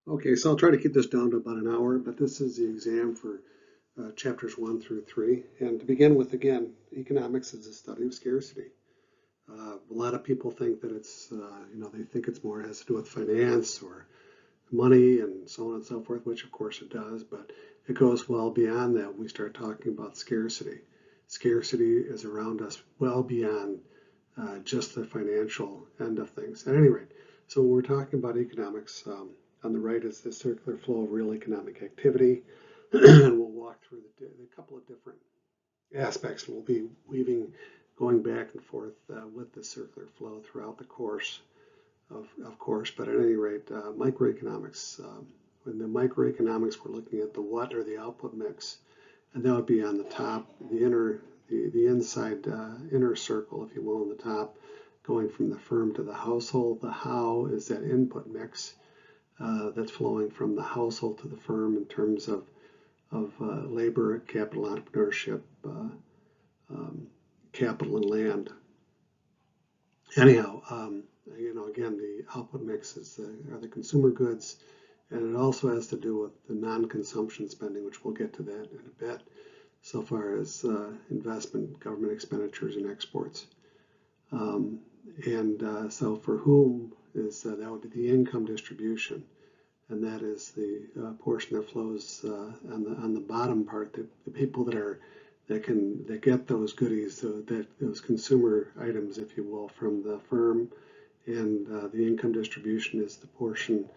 Okay, so I'll try to keep this down to about an hour, but this is the exam for chapters 1 through 3. And to begin with, again, economics is the study of scarcity. A lot of people think that they think it's more has to do with finance or money and so on and so forth, which of course it does, but it goes well beyond that when we start talking about scarcity. Scarcity is around us well beyond just the financial end of things. At any rate, so when we're talking about economics, on the right is the circular flow of real economic activity, and we'll walk through the couple of different aspects, and we'll be going back and forth with the circular flow throughout the course, of course. But at any rate, microeconomics. In the microeconomics, we're looking at the what or the output mix, and that would be on the top, the inside inner circle, if you will, on the top, going from the firm to the household. The how is that input mix that's flowing from the household to the firm in terms of labor, capital, entrepreneurship, capital, and land. Anyhow, again, the output mix are the consumer goods, and it also has to do with the non-consumption spending, which we'll get to that in a bit, so far as investment, government expenditures, and exports. So for whom is that would be the income distribution, and that is the portion that flows on the bottom part, the people that get those goodies, those consumer items, if you will, from the firm, and the income distribution is the portion,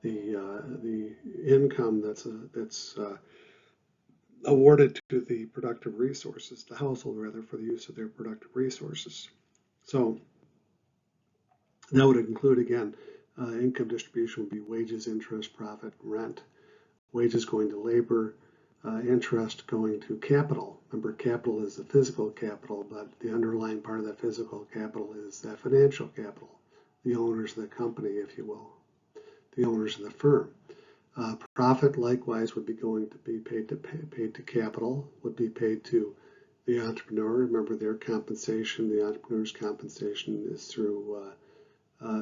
the income that's awarded to the productive resources, the household rather, for the use of their productive resources. So that would include, again, income distribution would be wages, interest, profit, rent, wages going to labor, interest going to capital. Remember, capital is the physical capital, but the underlying part of that physical capital is that financial capital, the owners of the company, if you will, the owners of the firm. Profit, likewise, would be going to be paid to capital, would be paid to the entrepreneur. Remember, their compensation, the entrepreneur's compensation, is through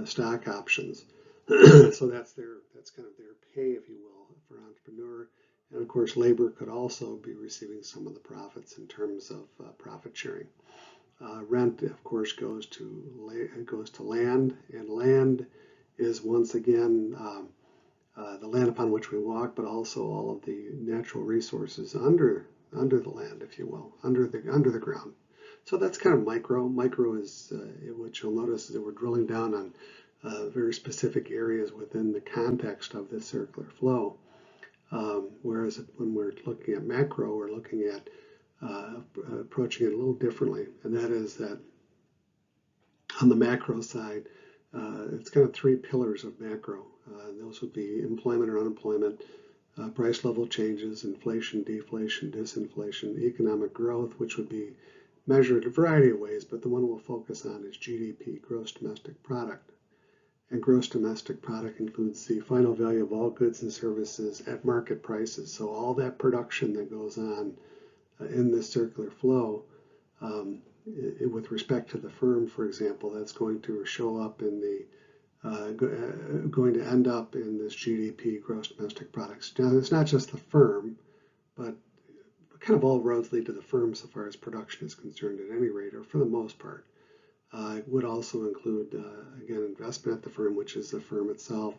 stock options. So that's kind of their pay, if you will, for an entrepreneur. And of course, labor could also be receiving some of the profits in terms of profit sharing. Rent, of course, goes to land, and land is once again the land upon which we walk, but also all of the natural resources under the land, if you will, under the ground. So that's kind of micro. Micro is what you'll notice is that we're drilling down on very specific areas within the context of this circular flow. Whereas when we're looking at macro, we're looking at approaching it a little differently, and that is that on the macro side, it's kind of three pillars of macro. Those would be employment or unemployment, price level changes, inflation, deflation, disinflation, economic growth, which would be measured a variety of ways, but the one we'll focus on is GDP, gross domestic product. And gross domestic product includes the final value of all goods and services at market prices. So all that production that goes on in this circular flow, with respect to the firm, for example, that's going to show up in going to end up in this GDP, gross domestic products. Now, it's not just the firm, but kind of all roads lead to the firm so far as production is concerned, at any rate, or for the most part. It would also include, again, investment at the firm, which is the firm itself,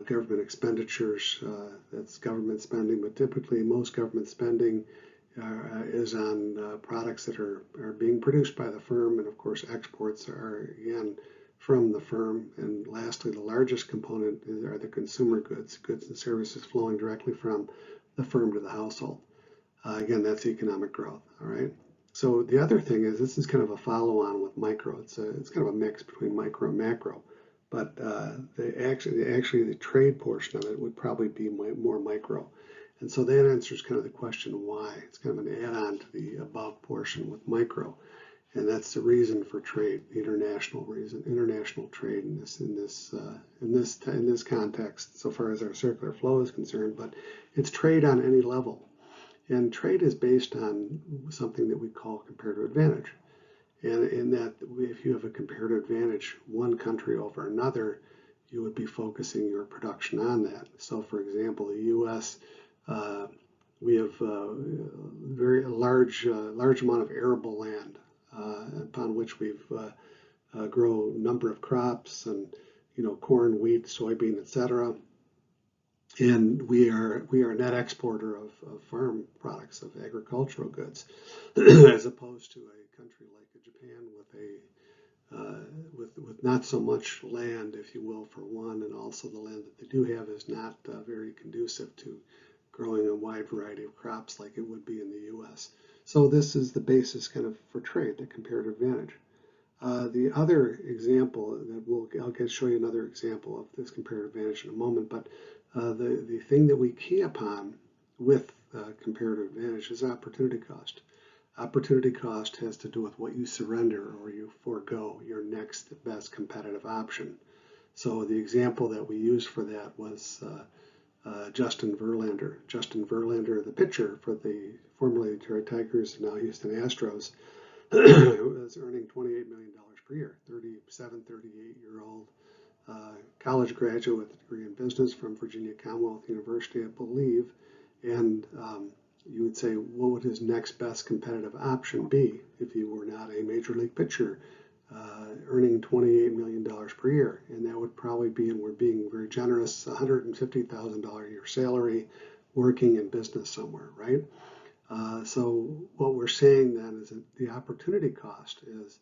government expenditures, that's government spending, but typically most government spending is on products that are being produced by the firm, and of course exports are, again, from the firm. And lastly, the largest component are the consumer goods and services flowing directly from the firm to the household. Again, that's economic growth, all right? So the other thing is this is kind of a follow-on with micro. It's kind of a mix between micro and macro, but actually the trade portion of it would probably be more micro. And so that answers kind of the question why. It's kind of an add-on to the above portion with micro, and that's the reason for trade, the international reason, international trade in this context, so far as our circular flow is concerned. But it's trade on any level. And trade is based on something that we call comparative advantage. And in that, if you have a comparative advantage, one country over another, you would be focusing your production on that. So for example, the U.S., we have a very large amount of arable land upon which we've grow a number of crops and corn, wheat, soybean, etc. And we are a net exporter of farm products, of agricultural goods, as opposed to a country like Japan with not so much land, if you will, for one, and also the land that they do have is not very conducive to growing a wide variety of crops like it would be in the U.S. So this is the basis kind of for trade, the comparative advantage. The other example that I'll show you another example of this comparative advantage in a moment, but the thing that we key upon with comparative advantage is opportunity cost. Opportunity cost has to do with what you surrender or you forego, your next best competitive option. So the example that we used for that was Justin Verlander. Justin Verlander, the pitcher for the formerly Detroit Tigers and now Houston Astros, was earning $28 million per year, 38-year-old college graduate with a degree in business from Virginia Commonwealth University, I believe. And you would say, what would his next best competitive option be if he were not a major league pitcher earning $28 million per year? And that would probably be, and we're being very generous, $150,000 a year salary working in business somewhere, right? So what we're saying then is that the opportunity cost is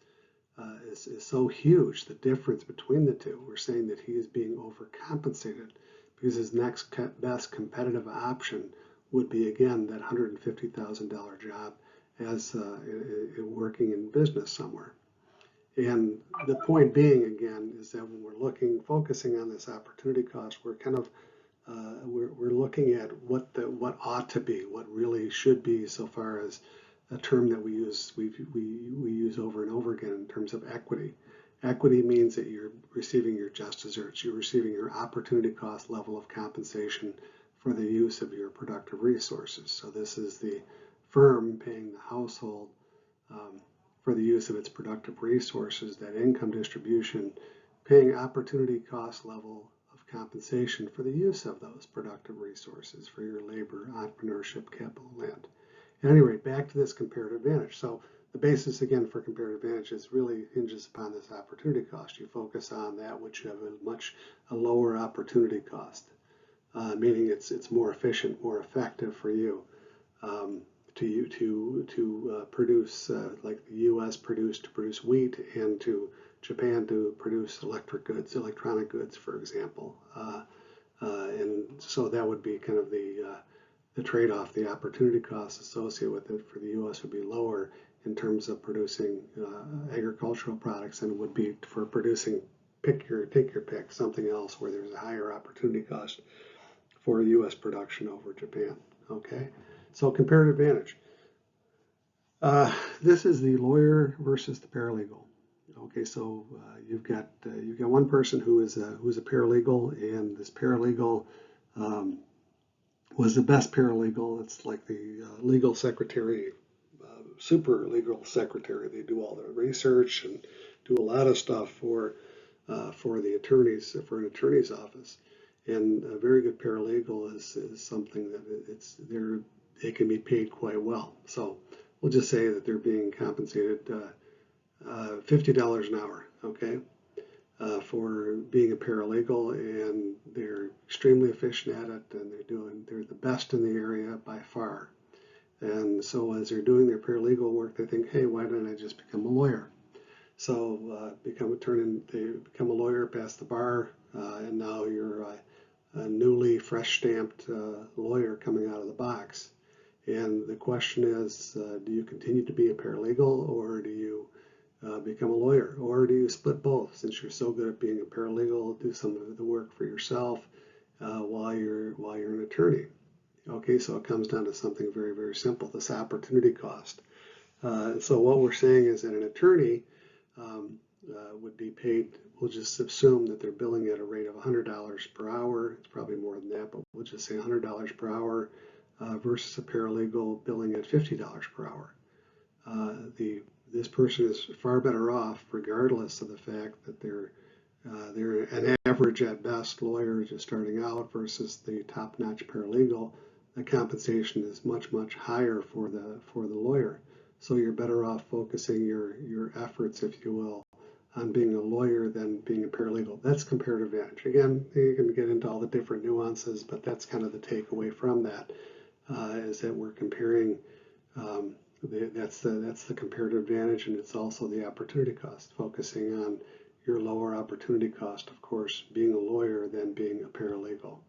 so huge, the difference between the two. We're saying that he is being overcompensated because his next best competitive option would be, again, that $150,000 job as working in business somewhere. And the point being, again, is that when we're focusing on this opportunity cost, we're kind of we're looking at what ought to be, what really should be, so far as a term that we use over and over again in terms of equity. Equity means that you're receiving your just desserts, you're receiving your opportunity cost level of compensation for the use of your productive resources. So this is the firm paying the household for the use of its productive resources, that income distribution, paying opportunity cost level of compensation for the use of those productive resources for your labor, entrepreneurship, capital, land. At any rate, back to this comparative advantage. So the basis, again, for comparative advantage is really hinges upon this opportunity cost. You focus on that which you have a lower opportunity cost, meaning it's more efficient, more effective for you to produce, like the U.S. to produce wheat, and to Japan to produce electronic goods, for example. And so that would be kind of the trade-off. The opportunity costs associated with it for the U.S. would be lower in terms of producing agricultural products than it would be for producing take your pick, something else where there's a higher opportunity cost for U.S. production over Japan. Okay, so comparative advantage. This is the lawyer versus the paralegal. Okay, so you've got one person who's a paralegal, and this paralegal was the best paralegal. It's like the legal secretary, super legal secretary. They do all the research and do a lot of stuff for the attorneys, for an attorney's office. And a very good paralegal is something that they can be paid quite well. So we'll just say that they're being compensated $50 an hour, okay, for being a paralegal, and they're extremely efficient at it, and they're the best in the area by far. And so as they're doing their paralegal work, they think, hey, why don't I just become a lawyer? So they become a lawyer, pass the bar, and now you're a newly fresh stamped lawyer coming out of the box. And the question is, do you continue to be a paralegal, or do you become a lawyer, or do you split both? Since you're so good at being a paralegal, do some of the work for yourself while you're an attorney. Okay, so it comes down to something very, very simple: this opportunity cost. So what we're saying is that an attorney would be paid. We'll just assume that they're billing at a rate of $100 per hour. It's probably more than that, but we'll just say $100 per hour versus a paralegal billing at $50 per hour. This person is far better off, regardless of the fact that they're They're an average at best lawyer just starting out versus the top-notch paralegal. The compensation is much, much higher for the lawyer. So you're better off focusing your efforts, if you will, on being a lawyer than being a paralegal. That's comparative advantage. Again, you can get into all the different nuances, but that's kind of the takeaway from that, is that we're comparing, that's the comparative advantage, and it's also the opportunity cost, focusing on your lower opportunity cost, of course, being a lawyer than being a paralegal.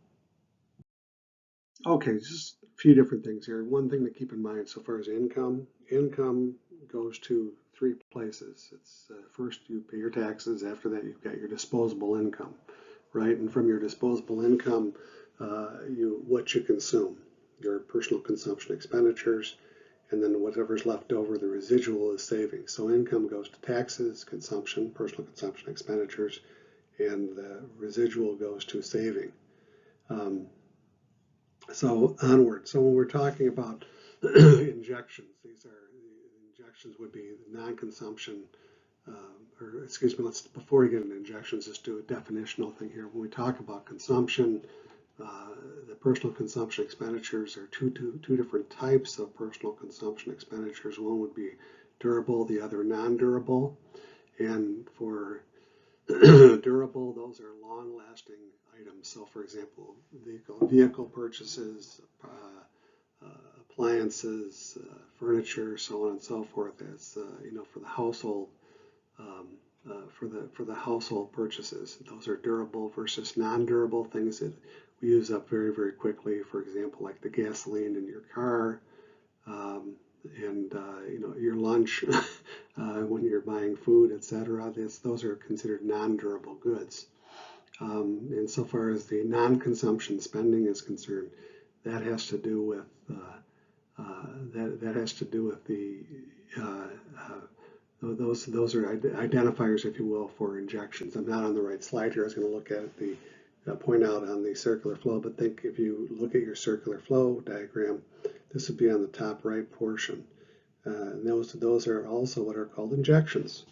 Okay, just a few different things here. One thing to keep in mind so far as income goes to three places. It's first you pay your taxes. After that, you've got your disposable income, right? And from your disposable income, what you consume, your personal consumption expenditures, and then whatever's left over, the residual is savings. So income goes to taxes, consumption, personal consumption expenditures, and the residual goes to saving. So onward. So when we're talking about injections, injections would be non-consumption, or excuse me, before we get into injections, let's do a definitional thing here. When we talk about consumption, the personal consumption expenditures are two different types of personal consumption expenditures. One would be durable, the other non-durable. And for durable, those are long-lasting items. So, for example, vehicle purchases, appliances, furniture, so on and so forth. As for the household, for the household purchases, those are durable versus non-durable, things that we use up very, very quickly. For example, like the gasoline in your car, and your lunch when you're buying food, etc. Those are considered non-durable goods. And so far as the non-consumption spending is concerned, that has to do with those are identifiers, if you will, for injections. I'm not on the right slide here. I was going to look at the point out on the circular flow, but if you look at your circular flow diagram, this would be on the top right portion. And those are also what are called injections.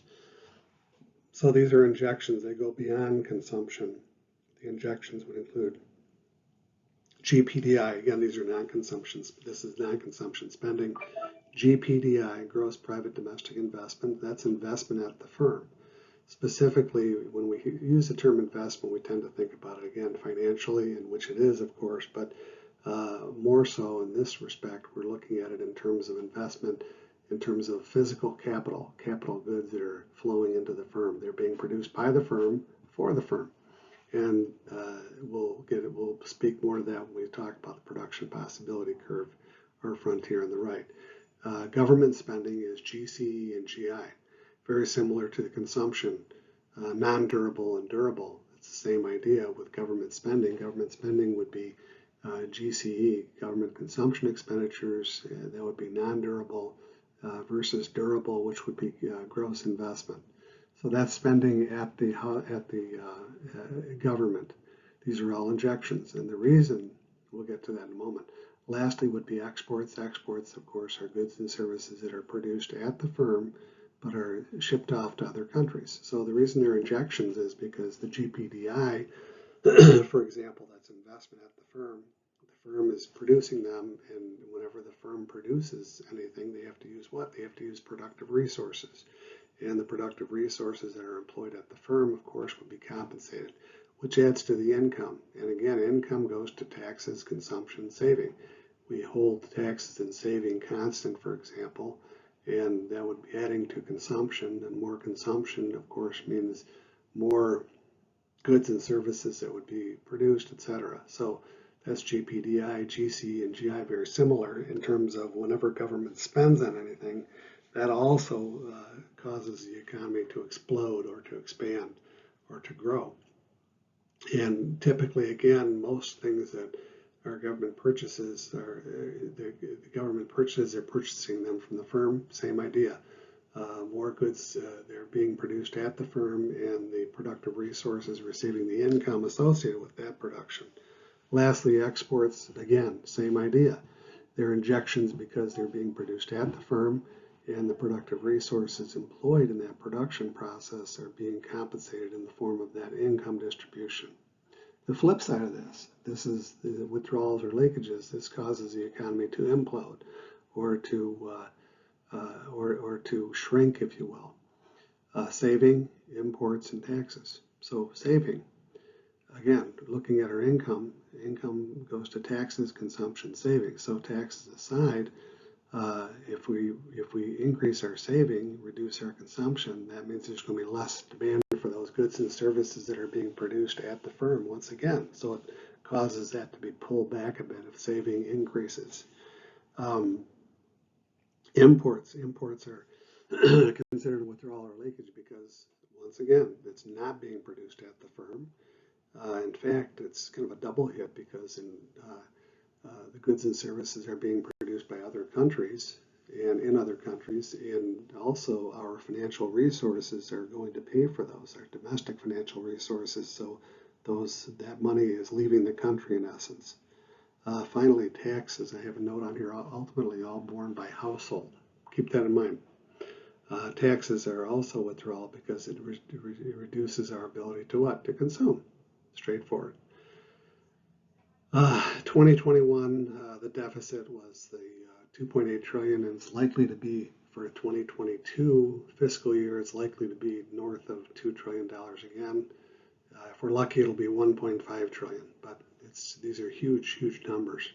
So these are injections. They go beyond consumption. The injections would include GPDI. Again, these are non-consumption. This is non-consumption spending. GPDI, gross private domestic investment. That's investment at the firm. Specifically, when we use the term investment, we tend to think about it again financially, and which it is, of course, but more so in this respect, we're looking at it in terms of investment, in terms of physical capital goods that are flowing into the firm. They're being produced by the firm for the firm. And we'll speak more to that when we talk about the production possibility curve or frontier on the right. Government spending is GCE and GI, very similar to the consumption, non-durable and durable. It's the same idea with government spending. Government spending would be GCE, government consumption expenditures, that would be non-durable, versus durable, which would be gross investment. So that's spending at the government. These are all injections, and the reason, we'll get to that in a moment. Lastly would be exports. Exports, of course, are goods and services that are produced at the firm but are shipped off to other countries. So the reason they're injections is because the GPDI, for example, that's investment at the firm is producing them, and whenever the firm produces anything, they have to use what? They have to use productive resources. And the productive resources that are employed at the firm, of course, would be compensated, which adds to the income. And again, income goes to taxes, consumption, saving. We hold taxes and saving constant, for example, and that would be adding to consumption, and more consumption, of course, means more goods and services that would be produced, etc. So that's GPDI, GC, and GI, very similar in terms of whenever government spends on anything, that also causes the economy to explode or to expand or to grow. And typically, again, most things that our government purchases are the government purchases, they're purchasing them from the firm, same idea. More goods, they're being produced at the firm, and the productive resources receiving the income associated with that production. Lastly, exports, again, same idea. They're injections because they're being produced at the firm, and the productive resources employed in that production process are being compensated in the form of that income distribution. The flip side of this is the withdrawals or leakages. This causes the economy to implode or to shrink, if you will. Saving, imports, and taxes. So saving, again, looking at our income goes to taxes, consumption, savings. So taxes aside, if we increase our saving, reduce our consumption, that means there's going to be less demand for those goods and services that are being produced at the firm once again. So it causes that to be pulled back a bit if saving increases. Imports are considered withdrawal or leakage because once again, it's not being produced at the firm. In fact, it's kind of a double hit because the goods and services are being produced by other countries and in other countries, and also our financial resources are going to pay for those, our domestic financial resources. So that money is leaving the country in essence. Finally, taxes. I have a note on here. Ultimately, all borne by household. Keep that in mind. Taxes are also withdrawal because it reduces our ability to what? To consume. Straightforward. 2021, the deficit was the 2.8 trillion, and it's likely to be for 2022 fiscal year. It's likely to be north of $2 trillion again. If we're lucky, it'll be 1.5 trillion. But these are huge, huge numbers.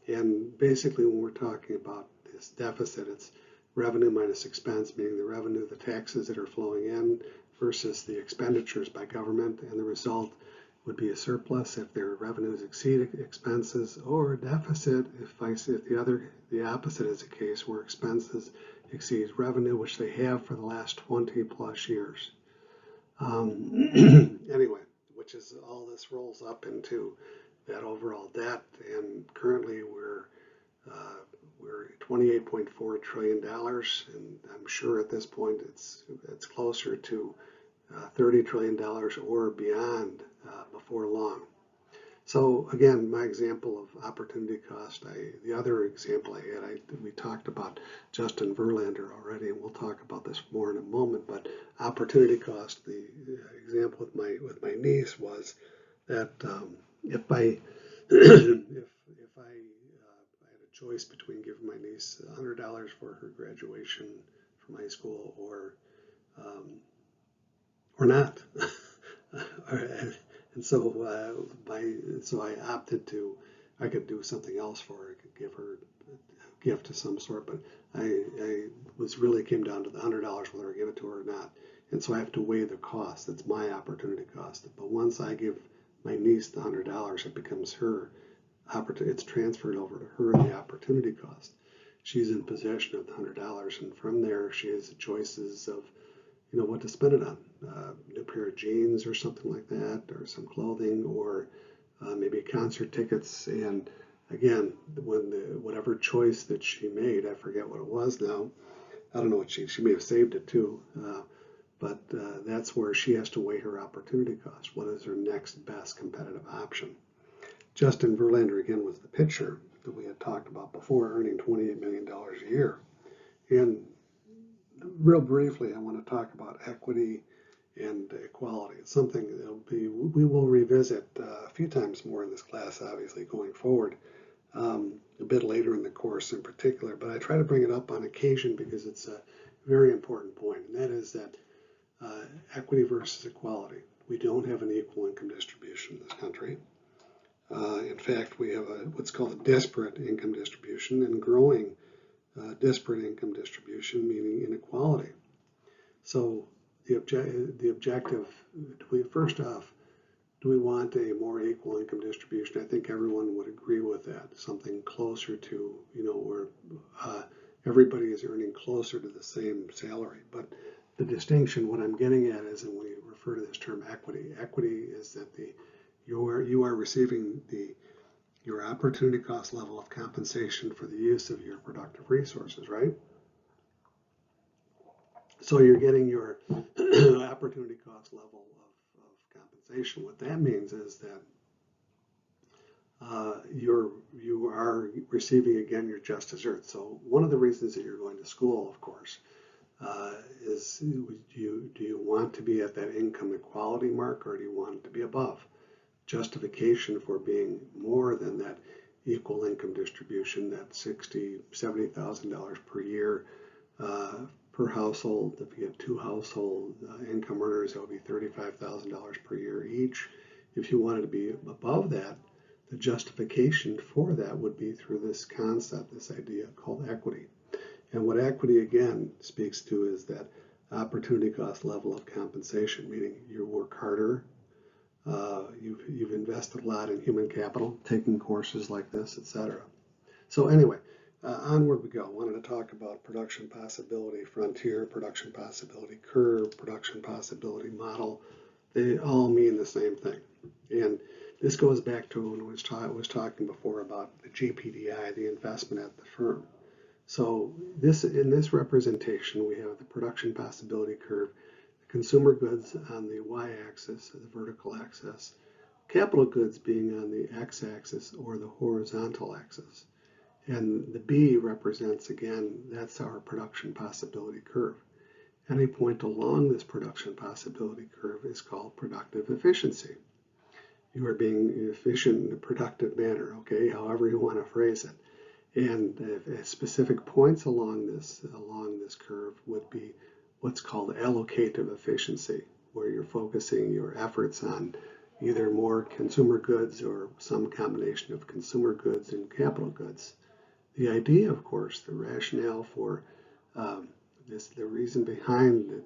And basically, when we're talking about this deficit, it's revenue minus expense, meaning the revenue, the taxes that are flowing in versus the expenditures by government, and the result would be a surplus if their revenues exceed expenses, or a deficit if the opposite is the case, where expenses exceed revenue, which they have for the last 20 plus years. Anyway, which is all this rolls up into that overall debt, and currently we're $28.4 trillion, and I'm sure at this point it's closer to $30 trillion or beyond before long. So again, my example of opportunity cost, the other example I had, we talked about Justin Verlander already, and we'll talk about this more in a moment, but opportunity cost, the example with my niece was that if I had a choice between giving my niece $100 for her graduation from high school or not. And so I opted to, I could do something else for her. I could give her a gift of some sort, but I came down to the $100, whether I give it to her or not. And so I have to weigh the cost. That's my opportunity cost. But once I give my niece the $100, it becomes her opportunity. It's transferred over to her, the opportunity cost. She's in possession of the $100, and from there she has the choices of what to spend it on. A new pair of jeans or something like that, or some clothing, or maybe concert tickets. And again, whatever choice that she made, I forget what it was now. I don't know what she may have saved it too. But that's where she has to weigh her opportunity cost. What is her next best competitive option? Justin Verlander, again, was the pitcher that we had talked about before, earning $28 million a year. And real briefly, I want to talk about equity and equality. It's something we will revisit a few times more in this class, obviously, going forward, a bit later in the course in particular. But I try to bring it up on occasion because it's a very important point, and that is that equity versus equality. We don't have an equal income distribution in this country. In fact, we have what's called a disparate income distribution, and growing disparate income distribution, meaning inequality. So the objective, do we want a more equal income distribution? I think everyone would agree with that. Something closer to, where everybody is earning closer to the same salary. But the distinction, what I'm getting at is, and we refer to this term equity. Equity is that you are receiving your opportunity cost level of compensation for the use of your productive resources, right? So you're getting your opportunity cost level of compensation. What that means is that you are receiving again your just desserts. So one of the reasons that you're going to school, of course, is do you want to be at that income equality mark, or do you want it to be above? Justification for being more than that equal income distribution, that $60,000-$70,000 per year per household. If you have two household income earners, that would be $35,000 per year each. If you wanted to be above that, the justification for that would be through this concept, this idea called equity. And what equity again speaks to is that opportunity cost level of compensation, meaning you work harder, you've invested a lot in human capital, taking courses like this, etc. So anyway, onward we go. I wanted to talk about production possibility frontier, production possibility curve, production possibility model. They all mean the same thing. And this goes back to when I was talking before about the GPDI, the investment at the firm. So in this representation, we have the production possibility curve, the consumer goods on the y-axis, the vertical axis, capital goods being on the x-axis or the horizontal axis. And the B represents, again, that's our production possibility curve. Any point along this production possibility curve is called productive efficiency. You are being efficient in a productive manner, okay, however you want to phrase it. And specific points along this curve would be what's called allocative efficiency, where you're focusing your efforts on either more consumer goods or some combination of consumer goods and capital goods. The idea, of course, the rationale for the reason behind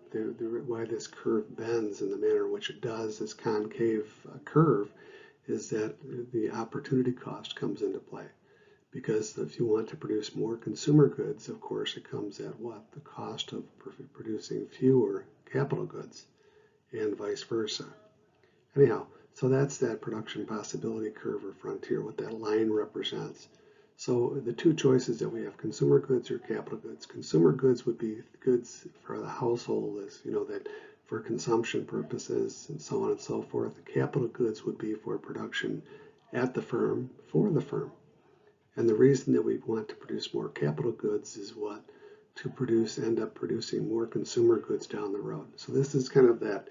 why this curve bends in the manner in which it does, this concave curve, is that the opportunity cost comes into play. Because if you want to produce more consumer goods, of course, it comes at what? The cost of producing fewer capital goods, and vice versa. Anyhow, so that's that production possibility curve or frontier, what that line represents. So the two choices that we have, consumer goods or capital goods. Consumer goods would be goods for the household, as you know, that for consumption purposes and so on and so forth. The capital goods would be for production at the firm, for the firm. And the reason that we want to produce more capital goods is what? To end up producing more consumer goods down the road. So this is kind of that,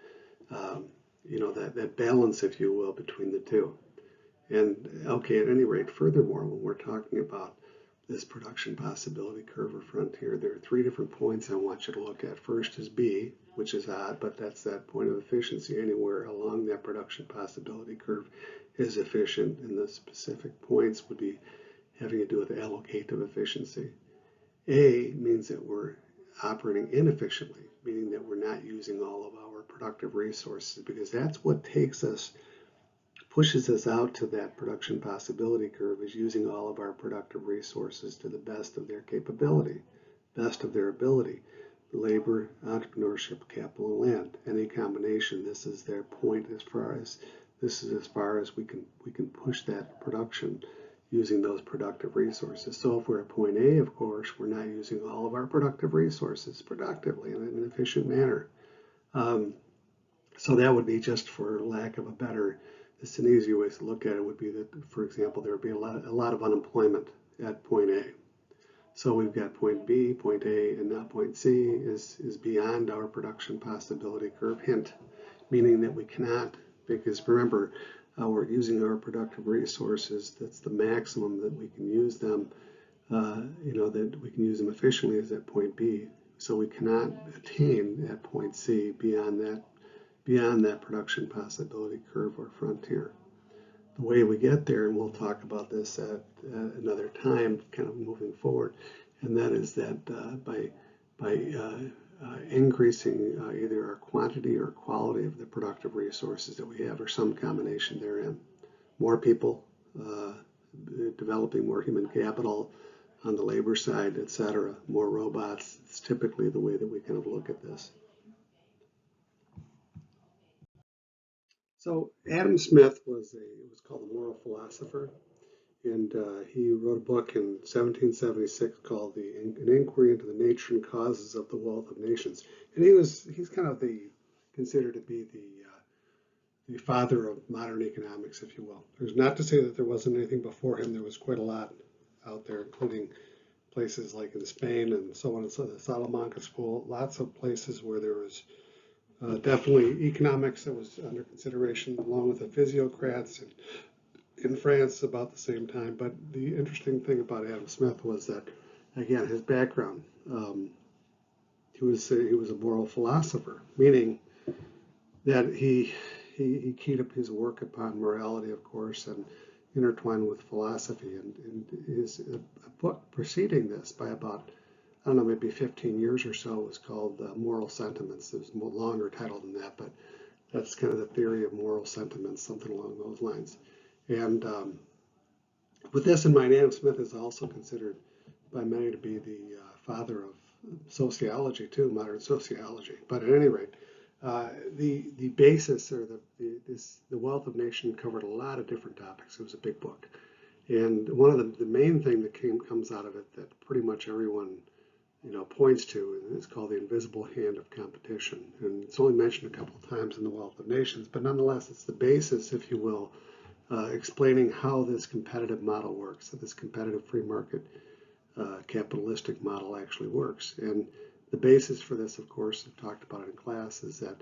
that balance, if you will, between the two. And okay, at any rate, furthermore, when we're talking about this production possibility curve or frontier, there are three different points I want you to look at. First is B, which is odd, but that's that point of efficiency. Anywhere along that production possibility curve is efficient, and the specific points would be having to do with allocative efficiency. A means that we're operating inefficiently, meaning that we're not using all of our productive resources, because that's what pushes us out to that production possibility curve, is using all of our productive resources to the best of their capability, best of their ability. Labor, entrepreneurship, capital, and land, any combination. This is their point as far as we can push that production using those productive resources. So if we're at point A, of course, we're not using all of our productive resources productively in an efficient manner. So that would be, just for lack of a better, it's an easy way to look at it would be that, for example, there would be a lot of unemployment at point A. So we've got point B, point A, and now point C is beyond our production possibility curve, hint, meaning that we cannot, because remember, we're using our productive resources. That's the maximum that we can use them, that we can use them efficiently is at point B. So we cannot attain at point C beyond that production possibility curve or frontier. The way we get there, and we'll talk about this at another time, kind of moving forward, and that is that by increasing either our quantity or quality of the productive resources that we have, or some combination therein. More people, developing more human capital on the labor side, etc. More robots. It's typically the way that we kind of look at this. So Adam Smith was called a moral philosopher, and he wrote a book in 1776 called An Inquiry into the Nature and Causes of the Wealth of Nations. And he's kind of considered to be the father of modern economics, if you will. There's not to say that there wasn't anything before him. There was quite a lot out there, including places like in Spain and so on and so, the Salamanca School, lots of places where there was definitely economics that was under consideration, along with the physiocrats in France about the same time. But the interesting thing about Adam Smith was that, again, his background, he was a moral philosopher, meaning that he keyed up his work upon morality, of course, and intertwined with philosophy. And his a book preceding this by about, I don't know, maybe 15 years or so was called Moral Sentiments. It was a longer title than that, but that's kind of the theory of moral sentiments, something along those lines. And with this in mind, Adam Smith is also considered by many to be the father of sociology too, modern sociology. But at any rate, the basis or the Wealth of Nations covered a lot of different topics. It was a big book, and one of the main thing that comes out of it that pretty much everyone points to is called the invisible hand of competition, and it's only mentioned a couple of times in the Wealth of Nations, but nonetheless, it's the basis, if you will, explaining how this competitive model works, that this competitive free market capitalistic model actually works. And the basis for this, of course, I've talked about it in class, is that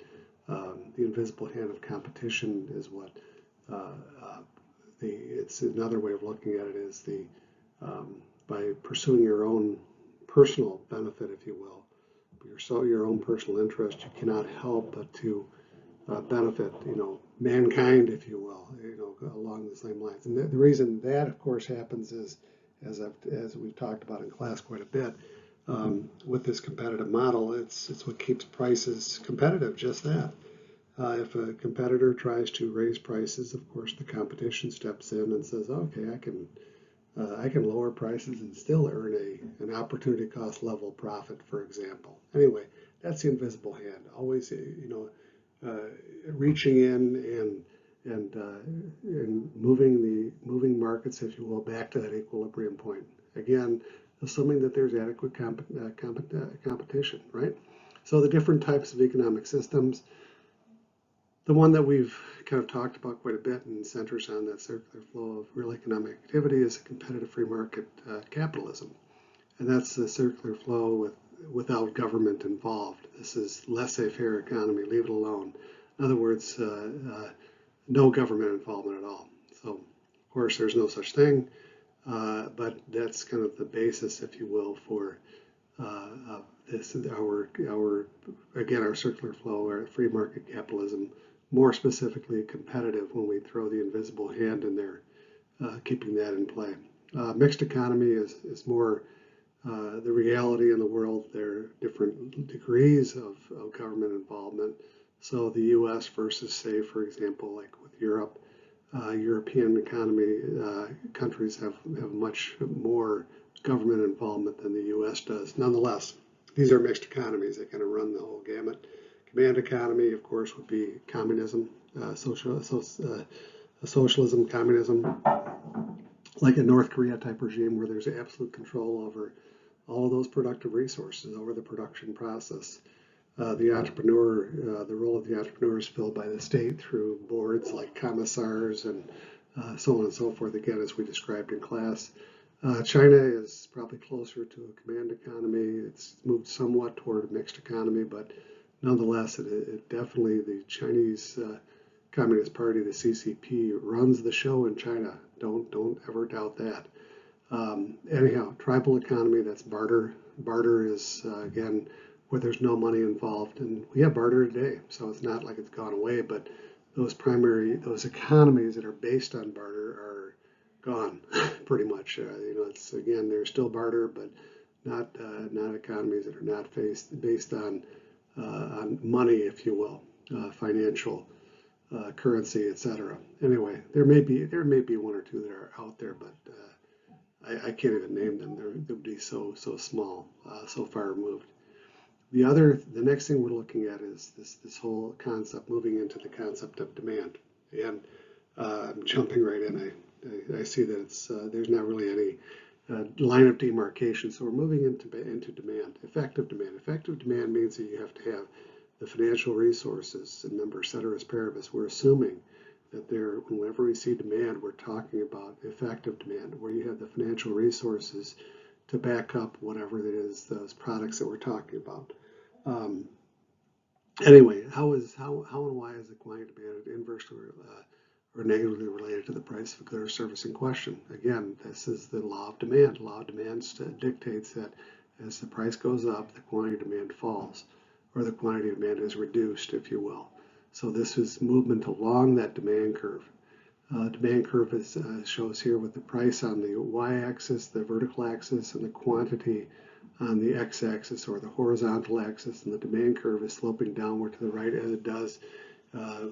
the invisible hand of competition is what it's another way of looking at it is by pursuing your own personal benefit, if you will, your own personal interest, you cannot help but to benefit, mankind, if you will, along the same lines. And the reason that, of course, happens is, as we've talked about in class quite a bit, with this competitive model, it's what keeps prices competitive, just that. If a competitor tries to raise prices, of course, the competition steps in and says, okay, I can lower prices and still earn an opportunity cost level profit, for example. Anyway, that's the invisible hand, always, reaching in and moving markets, if you will, back to that equilibrium point. Again, assuming that there's adequate competition, right? So the different types of economic systems, the one that we've kind of talked about quite a bit and centers on that circular flow of real economic activity is a competitive free market capitalism. And that's the circular flow without government involved. This is laissez-faire economy, leave it alone. In other words, no government involvement at all. So, of course, there's no such thing, but that's kind of the basis, if you will, for this, our circular flow, our free market capitalism, more specifically competitive when we throw the invisible hand in there, keeping that in play. Mixed economy is more the reality in the world. There are different degrees of government involvement. So the U.S. versus, say, for example, like with Europe, European economy countries have much more government involvement than the U.S. does. Nonetheless, these are mixed economies that kind of run the whole gamut. Command economy, of course, would be communism, socialism, communism, like a North Korea type regime where there's absolute control over all of those productive resources, over the production process. The entrepreneur, the role of the entrepreneur is filled by the state through boards like commissars and so on and so forth, again, as we described in class. China is probably closer to a command economy. It's moved somewhat toward a mixed economy, but nonetheless, it definitely, the Chinese Communist Party, the CCP, runs the show in China. Don't ever doubt that. Anyhow, tribal economy, that's barter. Barter is, again, where there's no money involved. And we have barter today, so it's not like it's gone away, but those economies that are based on barter are gone, pretty much. It's, again, there's still barter, but not economies that are not based on money, if you will, financial currency, etc. Anyway, there may be one or two that are out there, but I can't even name them. They would be so small, so far removed. The next thing we're looking at is this whole concept, moving into the concept of demand. And I'm jumping right in. I see that there's not really any line of demarcation. So we're moving into demand, effective demand. Effective demand means that you have to have the financial resources, and remember ceteris paribus, we're assuming that there, whenever we see demand, we're talking about effective demand, where you have the financial resources to back up whatever it is, those products that we're talking about. Anyway, how and why is the quantity demand inversely or negatively related to the price of a good or service in question? Again, this is the law of demand. Law of demand dictates that as the price goes up, the quantity demand falls, or the quantity demand is reduced, if you will. So this is movement along that demand curve. Demand curve is, shows here with the price on the y-axis, the vertical axis, and the quantity on the x-axis or the horizontal axis, and the demand curve is sloping downward to the right, as it does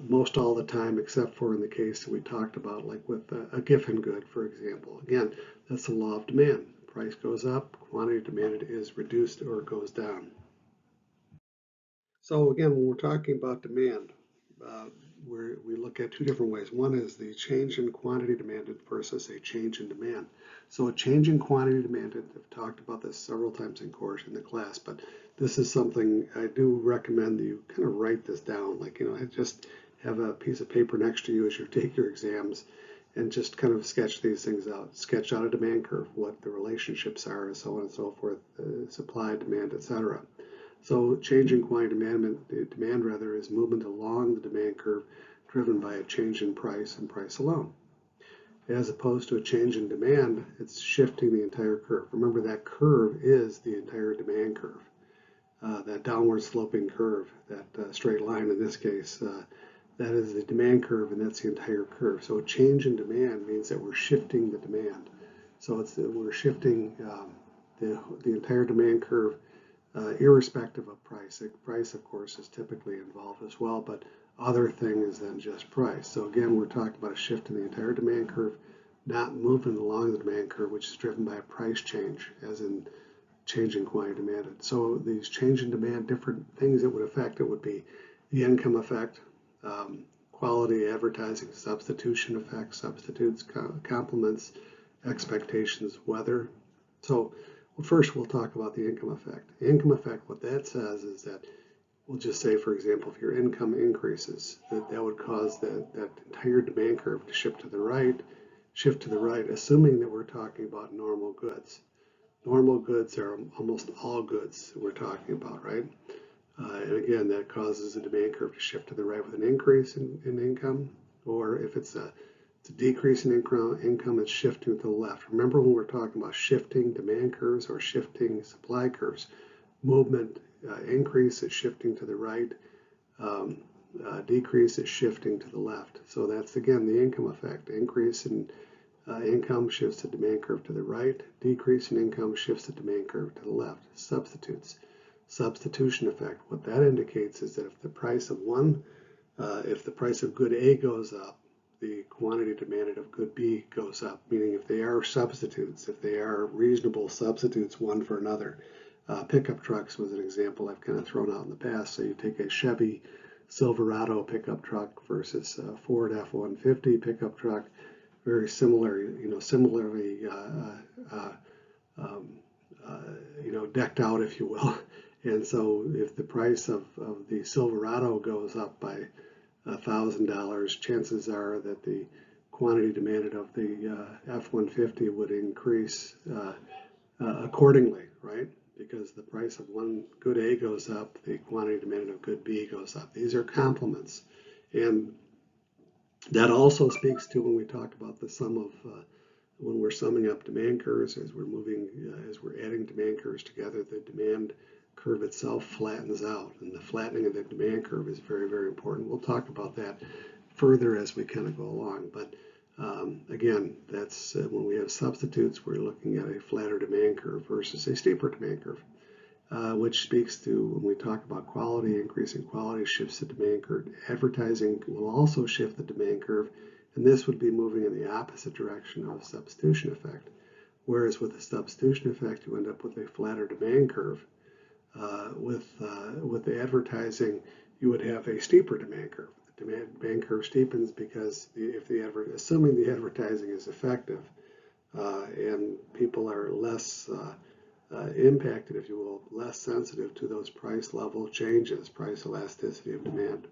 most all the time, except for in the case that we talked about, like with a Giffen good, for example. Again, that's the law of demand. Price goes up, quantity demanded is reduced or goes down. So again, when we're talking about demand, we look at two different ways. One is the change in quantity demanded versus a change in demand. So a change in quantity demanded, I've talked about this several times in the class, but this is something I do recommend that you kind of write this down. Like, just have a piece of paper next to you as you take your exams and just kind of sketch these things out. Sketch out a demand curve, what the relationships are, and so on and so forth, supply, demand, etc. So change in quantity demand rather is movement along the demand curve driven by a change in price and price alone. As opposed to a change in demand, it's shifting the entire curve. Remember, that curve is the entire demand curve. That downward sloping curve, that straight line in this case, that is the demand curve, and that's the entire curve. So a change in demand means that we're shifting the demand. So we're shifting the entire demand curve irrespective of price. Price, of course, is typically involved as well, but other things than just price. So again, we're talking about a shift in the entire demand curve, not moving along the demand curve, which is driven by a price change, as in change in quantity demanded. So these change in demand, different things that would affect it would be the income effect, quality, advertising, substitution effect, substitutes, complements, expectations, weather. So first, we'll talk about the income effect. The income effect, what that says is that, we'll just say, for example, if your income increases, that would cause that entire demand curve to shift to the right, assuming that we're talking about normal goods. Normal goods are almost all goods that we're talking about, right? And again, that causes the demand curve to shift to the right with an increase in income, or if it's a decrease in income, it's shifting to the left. Remember, when we're talking about shifting demand curves or shifting supply curves, movement increase is shifting to the right, decrease is shifting to the left. So that's, again, the income effect. Increase in income shifts the demand curve to the right, decrease in income shifts the demand curve to the left. Substitutes. Substitution effect. What that indicates is that if the price of good A goes up, the quantity demanded of good B goes up, meaning if they are substitutes, if they are reasonable substitutes one for another. Pickup trucks was an example I've kind of thrown out in the past. So you take a Chevy Silverado pickup truck versus a Ford F-150 pickup truck, very similar, similarly decked out, if you will. And so if the price of the Silverado goes up by $1,000, chances are that the quantity demanded of the F-150 would increase accordingly, right? Because the price of one good A goes up, the quantity demanded of good B goes up. These are complements. And that also speaks to when we talk about the sum of, when we're summing up demand curves, as we're adding demand curves together, the demand curve itself flattens out, and the flattening of the demand curve is very, very important. We'll talk about that further as we kind of go along, but again, that's when we have substitutes, we're looking at a flatter demand curve versus a steeper demand curve, which speaks to when we talk about quality, increasing quality shifts the demand curve. Advertising will also shift the demand curve, and this would be moving in the opposite direction of a substitution effect. Whereas with a substitution effect, you end up with a flatter demand curve. With the advertising, you would have a steeper demand curve. The demand curve steepens because assuming the advertising is effective and people are less impacted, if you will, less sensitive to those price level changes, price elasticity of demand.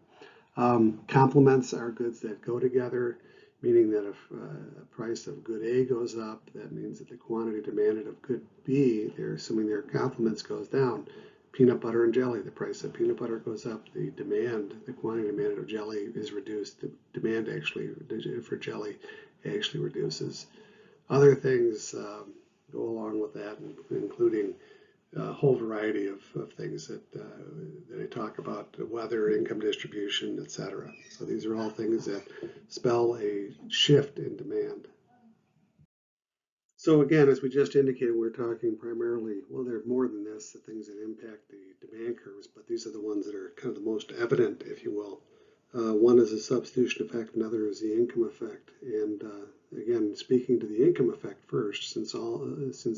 Complements are goods that go together, meaning that if a price of good A goes up, that means that the quantity demanded of good B, they're assuming their complements, goes down. Peanut butter and jelly, the price of peanut butter goes up, the quantity demanded of jelly is reduced. The demand actually for jelly actually reduces. Other things go along with that, including a whole variety of things that I talk about: weather, income distribution, etc. So these are all things that spell a shift in demand. So again, as we just indicated, we're talking primarily, well, there are more than this, the things that impact the demand curves, but these are the ones that are kind of the most evident, if you will. One is the substitution effect, another is the income effect. And again, speaking to the income effect first, since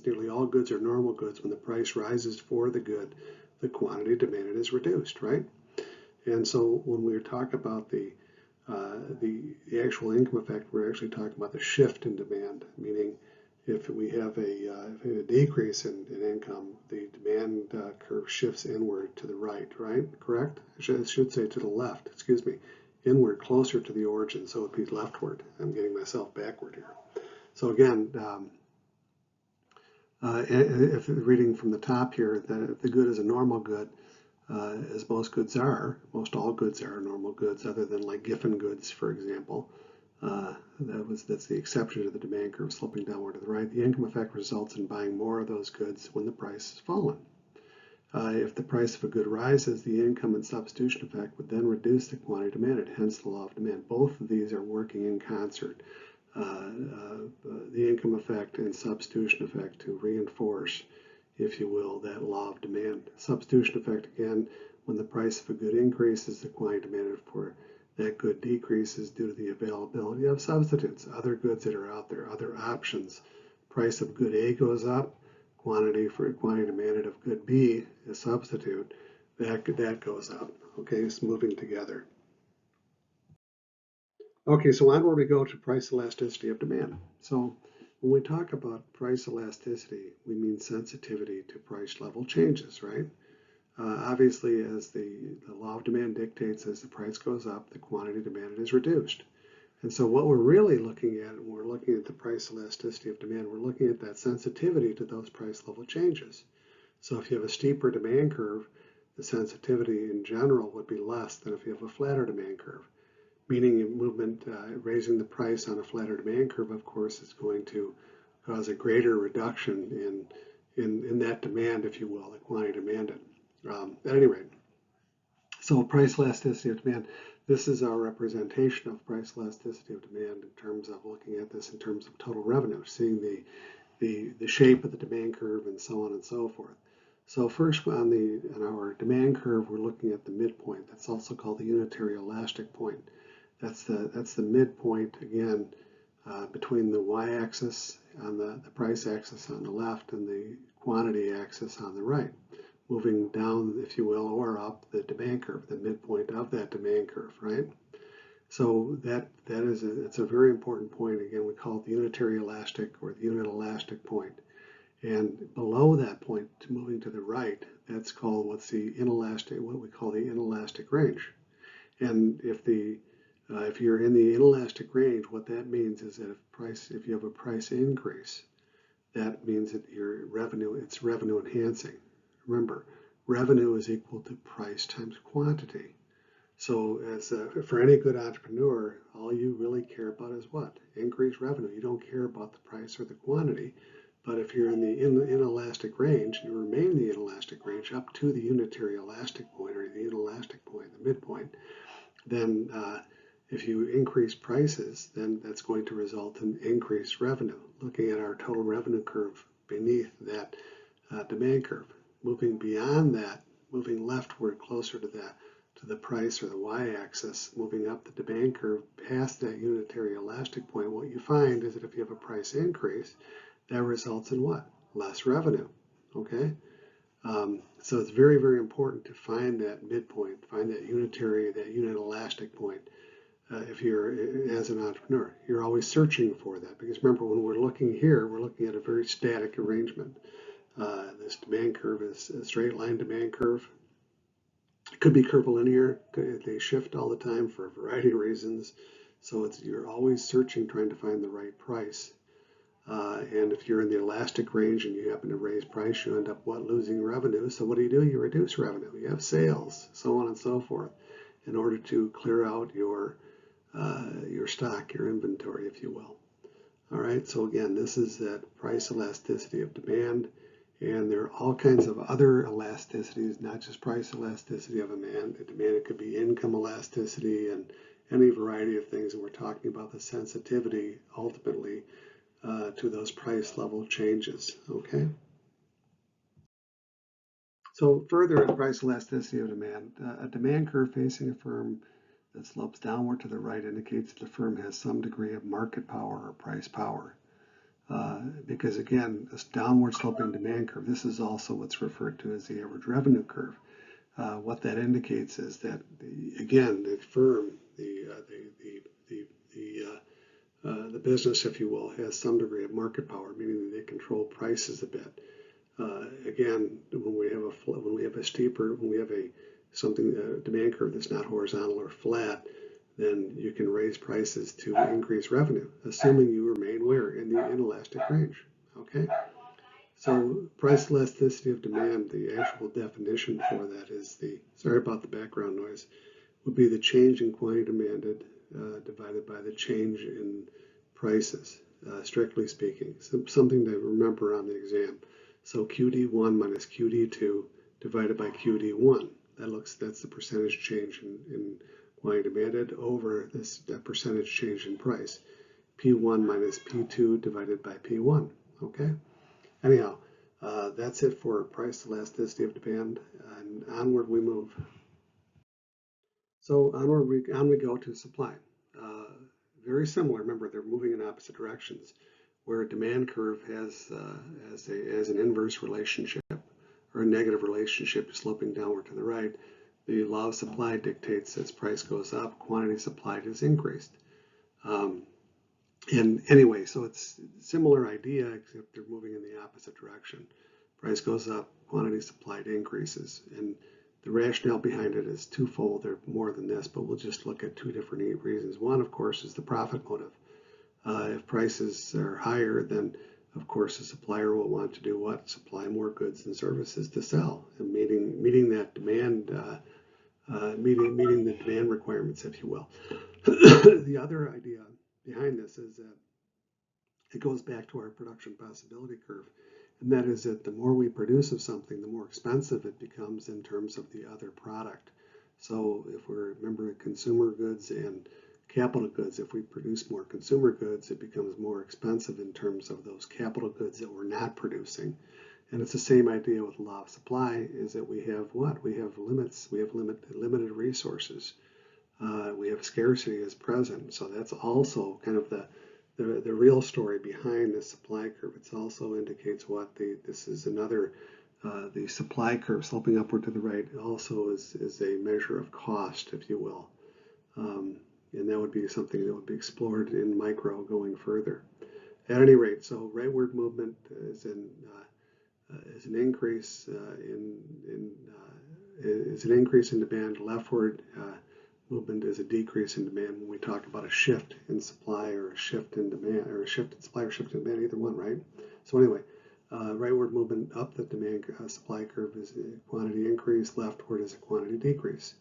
nearly all goods are normal goods, when the price rises for the good, the quantity demanded is reduced, right? And so when we talk about the actual income effect, we're actually talking about the shift in demand, meaning if we have a decrease in income, the demand curve shifts inward to the right, correct? I should say to the left, excuse me, inward, closer to the origin, so it would be leftward. I'm getting myself backward here. So again, if reading from the top here, that if the good is a normal good, as most goods are, most all goods are normal goods, other than like Giffen goods, for example. That's the exception to the demand curve sloping downward to the right. The income effect results in buying more of those goods when the price has fallen. If the price of a good rises, the income and substitution effect would then reduce the quantity demanded, hence the law of demand. Both of these are working in concert, the income effect and substitution effect, to reinforce, if you will, that law of demand. Substitution effect, again, when the price of a good increases, the quantity demanded for that good decreases due to the availability of substitutes, other goods that are out there, other options. Price of good A goes up, quantity demanded of good B, a substitute, that goes up. Okay, it's moving together. Okay, so onward we go to price elasticity of demand. So when we talk about price elasticity, we mean sensitivity to price level changes, right? Obviously, as the law of demand dictates, as the price goes up, the quantity demanded is reduced. And so what we're really looking at when we're looking at the price elasticity of demand, we're looking at that sensitivity to those price level changes. So if you have a steeper demand curve, the sensitivity in general would be less than if you have a flatter demand curve. Meaning movement, raising the price on a flatter demand curve, of course, is going to cause a greater reduction in that demand, if you will, the quantity demanded. At any rate, so price elasticity of demand, this is our representation of price elasticity of demand in terms of looking at this in terms of total revenue, seeing the shape of the demand curve and so on and so forth. So first on our demand curve, we're looking at the midpoint. That's also called the unitary elastic point. That's the midpoint, again, between the y-axis on the price axis on the left and the quantity axis on the right, moving down, if you will, or up the demand curve, the midpoint of that demand curve, right? So it's a very important point. Again, we call it the unitary elastic or the unit elastic point. And below that point, moving to the right, that's called what we call the inelastic range. And if you're in the inelastic range, what that means is that if you have a price increase, that means that it's revenue enhancing. Remember, revenue is equal to price times quantity. So for any good entrepreneur, all you really care about is what? Increased revenue. You don't care about the price or the quantity. But if you're in the inelastic range, you remain in the inelastic range up to the unitary elastic point or the inelastic point, the midpoint, then if you increase prices, then that's going to result in increased revenue. Looking at our total revenue curve beneath that demand curve. Moving beyond that, moving leftward closer to the price or the y-axis, moving up the demand curve past that unitary elastic point, what you find is that if you have a price increase, that results in what? Less revenue, okay? So it's very, very important to find that midpoint, find that unit elastic point. If you're, as an entrepreneur, you're always searching for that, because remember, when we're looking here, we're looking at a very static arrangement. This demand curve is a straight line demand curve. It could be curvilinear. They shift all the time for a variety of reasons. So you're always searching, trying to find the right price. And if you're in the elastic range and you happen to raise price, you end up losing revenue. So what do? You reduce revenue. You have sales, so on and so forth, in order to clear out your stock, your inventory, if you will. All right. So again, this is that price elasticity of demand. And there are all kinds of other elasticities, not just price elasticity of demand. It could be income elasticity and any variety of things. And we're talking about the sensitivity ultimately to those price level changes. Okay. So further, price elasticity of demand. A demand curve facing a firm that slopes downward to the right indicates that the firm has some degree of market power or price power. Because again, this downward sloping demand curve, this is also what's referred to as the average revenue curve. What that indicates is that, the firm, the business, if you will, has some degree of market power, meaning that they control prices a bit. Again, when we have a demand curve that's not horizontal or flat, then you can raise prices to increase revenue, assuming you remain where? In the inelastic range. Okay? So price elasticity of demand, the actual definition for that is sorry about the background noise, would be the change in quantity demanded divided by the change in prices, strictly speaking. So something to remember on the exam. So QD1 minus QD2 divided by QD1. That's the percentage change in quantity demanded over that percentage change in price. P1 minus P2 divided by P1. Okay? Anyhow, that's it for price elasticity of demand, and onward we move. So on we go to supply. Very similar. Remember, they're moving in opposite directions, where a demand curve has an inverse relationship or a negative relationship sloping downward to the right. The law of supply dictates as price goes up, quantity supplied is increased. And anyway, so it's a similar idea, except they're moving in the opposite direction. Price goes up, quantity supplied increases. And the rationale behind it is twofold. They're more than this, but we'll just look at two different reasons. One, of course, is the profit motive. If prices are higher, then of course the supplier will want to do what? Supply more goods and services to sell, and meeting that demand, meeting the demand requirements, if you will. The other idea behind this is that it goes back to our production possibility curve, and that is that the more we produce of something, the more expensive it becomes in terms of the other product. So if we remember consumer goods and capital goods, if we produce more consumer goods, it becomes more expensive in terms of those capital goods that we're not producing. And it's the same idea with law of supply, is that we have what? We have limits. We have limited resources. We have scarcity as present. So that's also kind of the real story behind the supply curve. It also indicates what this is another, the supply curve sloping upward to the right also is a measure of cost, if you will. And that would be something that would be explored in micro going further. At any rate, so rightward movement is an increase in demand. Leftward movement is a decrease in demand when we talk about a shift in supply or a shift in demand, or a shift in supply or shift in demand, either one, right? So anyway, rightward movement up the demand supply curve is a quantity increase. Leftward is a quantity decrease.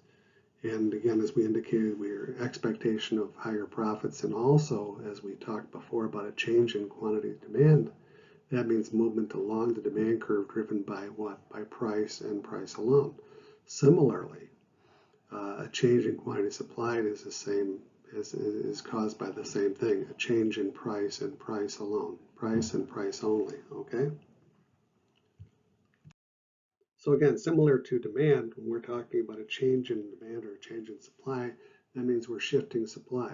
And again, as we indicated, we're expectation of higher profits, and also, as we talked before about a change in quantity demand, that means movement along the demand curve driven by what? By price and price alone. Similarly, a change in quantity supplied is the same, is caused by the same thing, a change in price and price alone, price and price only, okay? So again, similar to demand, when we're talking about a change in demand or a change in supply, that means we're shifting supply.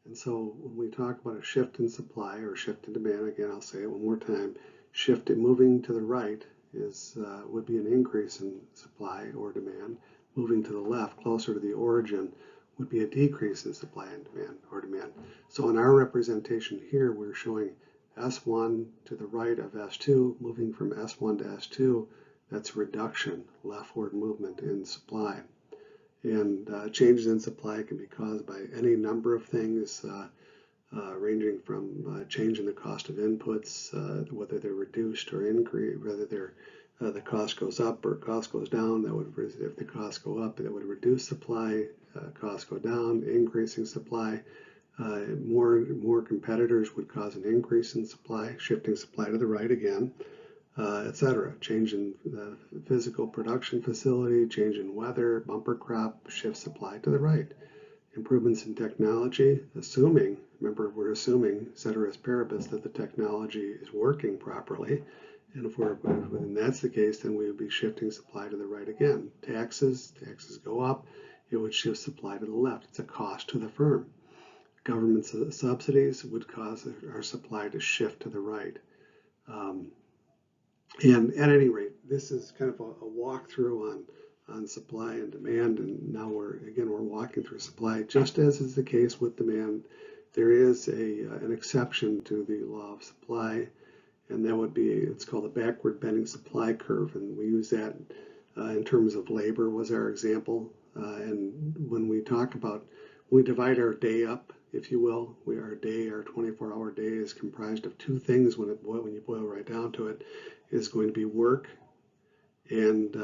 And so when we talk about a shift in supply or shift in demand, again, I'll say it one more time, shift in moving to the right would be an increase in supply or demand. Moving to the left, closer to the origin, would be a decrease in supply and demand or demand. So in our representation here, we're showing S1 to the right of S2, moving from S1 to S2, that's reduction, leftward movement in supply. And changes in supply can be caused by any number of things, ranging from change in the cost of inputs, whether they're reduced or increased, whether they're the cost goes up or cost goes down. That would, if the costs go up, that would reduce supply. Costs go down, increasing supply. More competitors would cause an increase in supply, shifting supply to the right again, etc. Change in the physical production facility, change in weather, bumper crop, shift supply to the right. Improvements in technology, remember we're assuming, ceteris paribus, that the technology is working properly. And if that's the case, then we would be shifting supply to the right again. Taxes go up, it would shift supply to the left. It's a cost to the firm. Government subsidies would cause our supply to shift to the right. And at any rate, this is kind of a walkthrough on supply and demand, and now we're walking through supply. Just as is the case with demand, there is an exception to the law of supply, and that would be, it's called the backward bending supply curve, and we use that in terms of labor was our example. And when we talk about, we divide our day up, if you will, our 24-hour day is comprised of two things when you boil right down to it, is going to be work and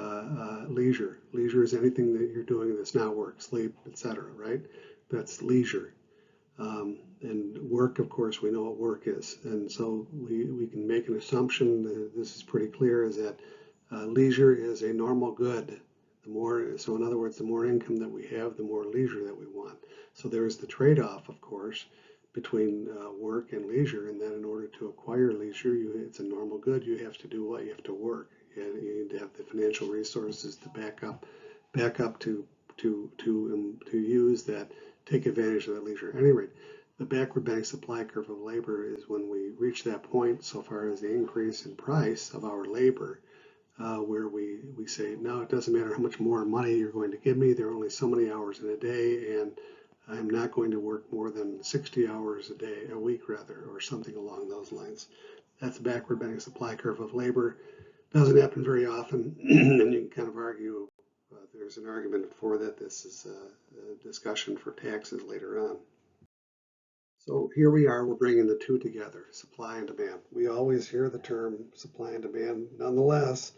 leisure. Leisure is anything that you're doing that's not work, sleep, etc., right? That's leisure. And work, of course, we know what work is. And so we can make an assumption that this is pretty clear, is that leisure is a normal good. So in other words, the more income that we have, the more leisure that we want. So there's the trade-off, of course, between work and leisure, and that in order to acquire leisure, it's a normal good. You have to do what? You have to work. And you need to have the financial resources to back up to use that, take advantage of that leisure. At any rate, the backward bending supply curve of labor is when we reach that point, so far as the increase in price of our labor, where we say, no, it doesn't matter how much more money you're going to give me. There are only so many hours in a day, and I'm not going to work more than 60 hours a week rather, or something along those lines. That's the backward bending supply curve of labor. Doesn't happen very often, and you can kind of argue, there's an argument for that. This is a discussion for taxes later on. So here we are, we're bringing the two together, supply and demand. We always hear the term supply and demand. Nonetheless,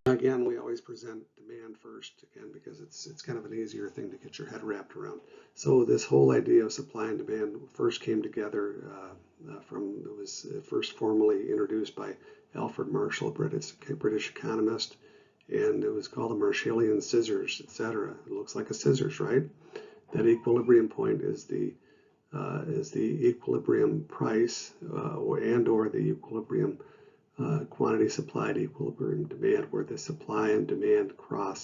again, we always present demand first, again, because it's kind of an easier thing to get your head wrapped around. So this whole idea of supply and demand first came together it was first formally introduced by Alfred Marshall, a British economist, and it was called the Marshallian scissors, etc. It looks like a scissors, right? That equilibrium point is the equilibrium price or the equilibrium quantity supplied equilibrium demand, where the supply and demand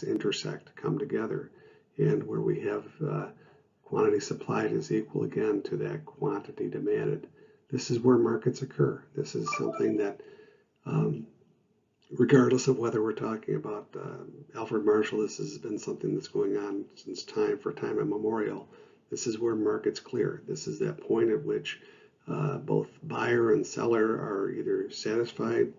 intersect, come together, and where we have quantity supplied is equal again to that quantity demanded. This is where markets occur. This is something that, regardless of whether we're talking about Alfred Marshall, this has been something that's going on since time immemorial. This is where markets clear. This is that point at which both buyer and seller are either satisfied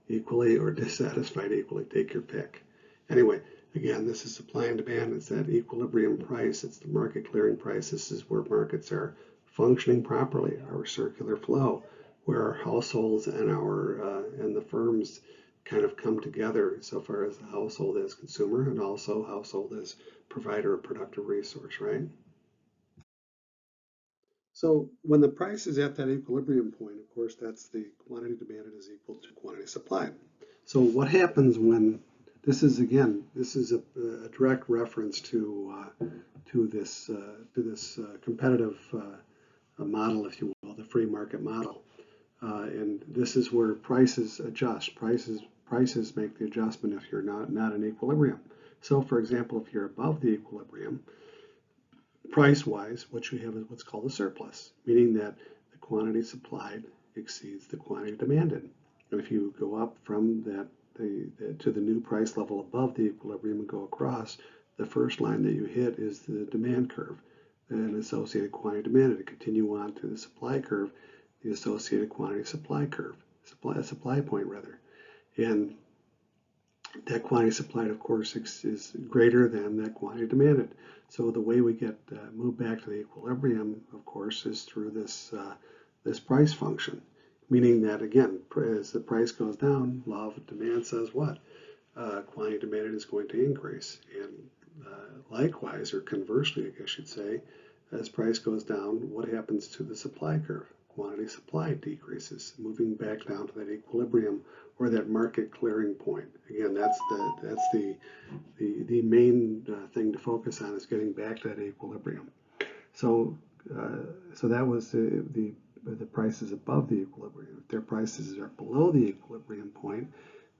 equally or dissatisfied equally. Take your pick. Anyway, again, this is supply and demand. It's that equilibrium price. It's the market clearing price. This is where markets are functioning properly, our circular flow, where our households and the firms kind of come together, so far as the household as consumer and also household as provider of productive resource, right? So when the price is at that equilibrium point, of course, that's the quantity demanded is equal to quantity supplied. So what happens when this is a direct reference to this competitive model, if you will, the free market model, and this is where prices adjust. Prices make the adjustment if you're not in equilibrium. So, for example, if you're above the equilibrium, price-wise, what you have is what's called a surplus, meaning that the quantity supplied exceeds the quantity demanded. And if you go up from that to the new price level above the equilibrium and go across, the first line that you hit is the demand curve and associated quantity demanded. To continue on to the supply curve, the associated quantity supply curve, supply point rather. And that quantity supplied, of course, is greater than that quantity demanded. So the way we get moved back to the equilibrium, of course, is through this price function, meaning that, again, as the price goes down, law of demand says what? Quantity demanded is going to increase. And likewise, or conversely, I guess I should say, as price goes down, what happens to the supply curve? Quantity supplied decreases, moving back down to that equilibrium or that market clearing point. Again, that's the main thing to focus on, is getting back to that equilibrium. So that was the prices above the equilibrium. If their prices are below the equilibrium point,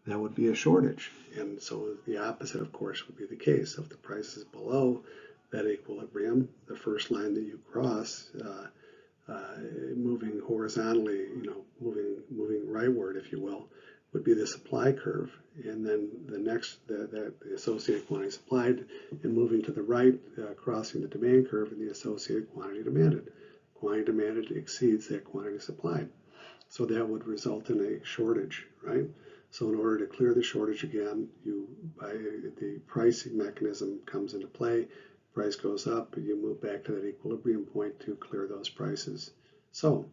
that would be a shortage. And so the opposite, of course, would be the case. If the price is below that equilibrium, the first line that you cross, moving horizontally, moving rightward, if you will, would be the supply curve. And then the next, the associated quantity supplied, and moving to the right, crossing the demand curve, and the associated quantity demanded. Quantity demanded exceeds that quantity supplied. So that would result in a shortage, right? So in order to clear the shortage again, the pricing mechanism comes into play. Price goes up, and you move back to that equilibrium point to clear those prices. So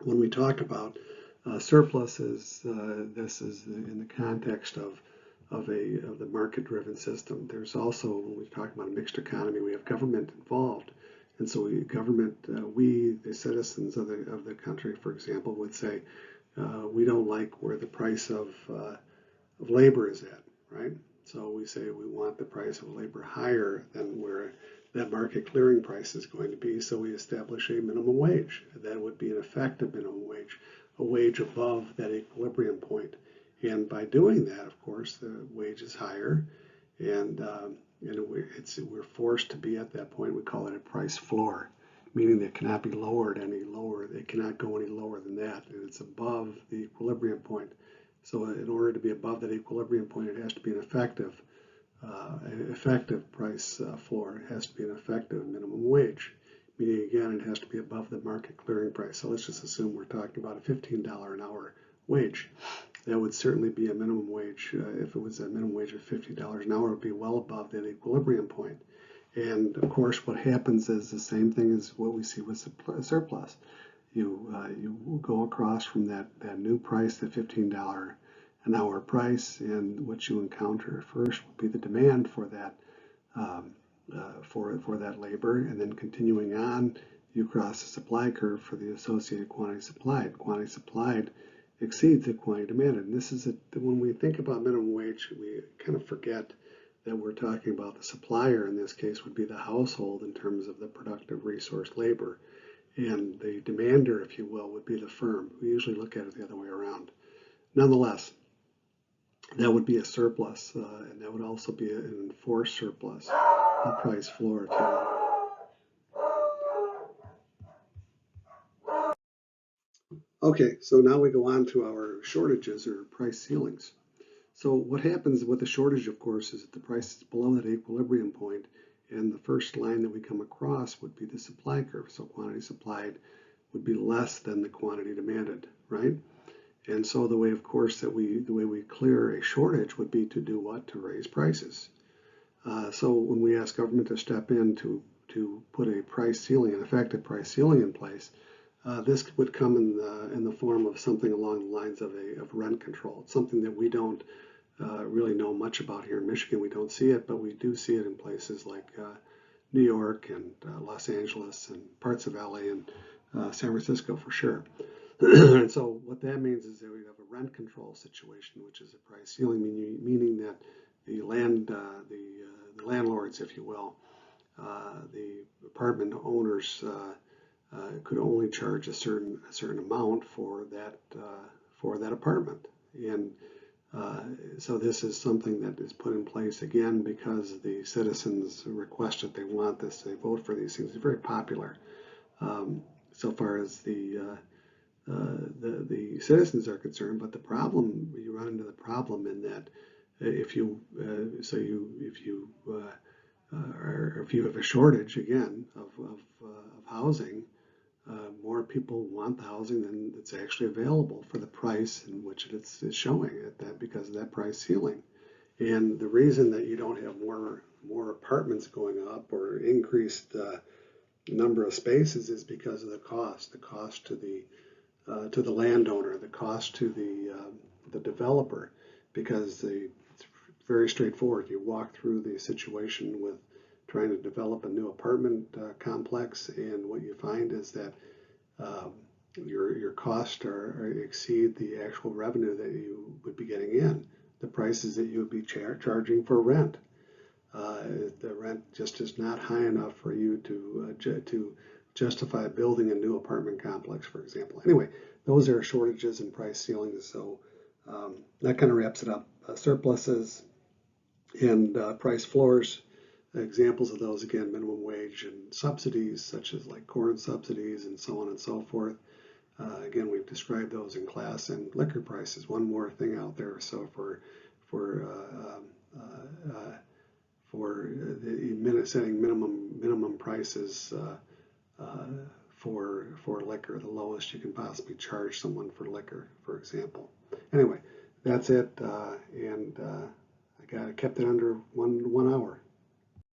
when we talk about surpluses, this is in the context of the market-driven system. There's also, when we talk about a mixed economy, we have government involved. And so we, the citizens of the country, for example, would say, we don't like where the price of labor is at, right? So we say we want the price of labor higher than where that market clearing price is going to be. So we establish a minimum wage. That would be an effective minimum wage, a wage above that equilibrium point. And by doing that, of course, the wage is higher, and we're forced to be at that point. We call it a price floor, meaning that it cannot be lowered any lower. It cannot go any lower than that, and it's above the equilibrium point. So in order to be above that equilibrium point, it has to be an effective price floor. It has to be an effective minimum wage, meaning, again, it has to be above the market clearing price. So let's just assume we're talking about a $15 an hour wage. That would certainly be a minimum wage. If it was a minimum wage of $50 an hour, it would be well above that equilibrium point. And of course, what happens is the same thing as what we see with surplus. You go across from that new price, the $15 an hour price, and what you encounter first will be the demand for that for that labor, and then continuing on, you cross the supply curve for the associated quantity supplied. Quantity supplied exceeds the quantity demanded. And this is when we think about minimum wage, we kind of forget that we're talking about the supplier. In this case, would be the household in terms of the productive resource labor. And the demander, if you will, would be the firm. We usually look at it the other way around. Nonetheless, that would be a surplus, and that would also be an enforced surplus, a price floor, if you will. Okay, so now we go on to our shortages or price ceilings. So what happens with the shortage, of course, is that the price is below that equilibrium point, and the first line that we come across would be the supply curve. So quantity supplied would be less than the quantity demanded, right? And so the way, of course, the way we clear a shortage would be to do what? To raise prices. So when we ask government to step in to put a price ceiling, an effective price ceiling in place, this would come in the form of something along the lines of rent control. It's something that we don't really know much about here in Michigan. We don't see it, but we do see it in places like New York and Los Angeles and parts of LA and San Francisco for sure. And so what that means is that we have a rent control situation, which is a price ceiling, meaning that the landlords, if you will, the apartment owners could only charge a certain amount for that apartment. And so this is something that is put in place again because the citizens request that they want this. They vote for these things. It's very popular so far as the citizens are concerned. But the problem, you run into the problem in that if you have a shortage again of housing, more people want the housing than it's actually available for the price in which it's showing at that, because of that price ceiling. And the reason that you don't have more apartments going up or increased number of spaces is because of the cost to the landowner, the cost to the developer, because it's very straightforward. You walk through the situation with trying to develop a new apartment complex, and what you find is that your costs exceed the actual revenue that you would be getting in, the prices that you would be charging for rent. The rent just is not high enough for you to justify building a new apartment complex, for example. Anyway, those are shortages and price ceilings. So that kind of wraps it up. Surpluses and price floors. Examples of those, again, minimum wage and subsidies, such as like corn subsidies and so on and so forth. Again, we've described those in class. And liquor prices, one more thing out there. So for setting minimum prices for liquor, the lowest you can possibly charge someone for liquor, for example. Anyway, that's it, and I kept it under one hour.